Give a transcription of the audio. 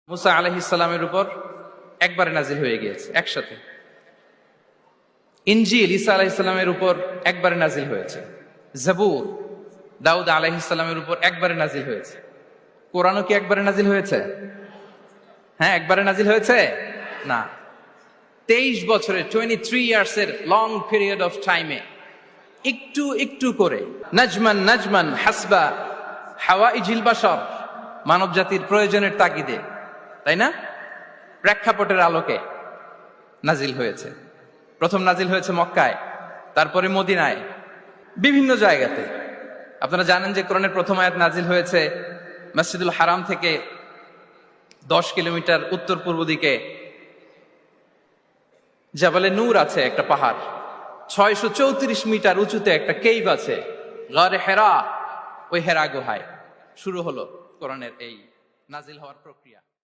মুসা আলাইহিস সালামের উপর একবারে নাজিল হয়ে গিয়েছে একসাথে। ইনজিল ঈসা আলাইহিস সালামের উপর একবারে নাজিল হয়েছে। জাবুর দাউদ আলাইহিস সালামের উপর একবারে নাজিল হয়েছে। কোরআনও কি একবারে নাজিল হয়েছে? হ্যাঁ, একবারে নাজিল হয়েছে না, 23 বছরের 23 ইয়ার্সের লং পিরিয়ড অফ টাইমে একটু একটু করে নাজমান নাজমান হাসবা হাওয়াইজিল বাশার, মানব জাতির প্রয়োজনের তাগিদে, তাই না, প্রেক্ষাপটের আলোকে নাজিল হয়েছে। প্রথম নাজিল হয়েছে মক্কায়, তারপরে মদিনায়, বিভিন্ন জায়গাতে। আপনারা জানেন যে কোরআনের প্রথম আয়াত নাজিল হয়েছে মসজিদুল হারাম থেকে 10 কিলোমিটার উত্তর পূর্ব দিকে জাবালে নূর আছে, একটা পাহাড়, 634 মিটার উঁচুতে একটা কেইভ আছে, গারে হেরা। ওই হেরা গুহায় শুরু হলো কোরআনের এই নাজিল হওয়ার প্রক্রিয়া।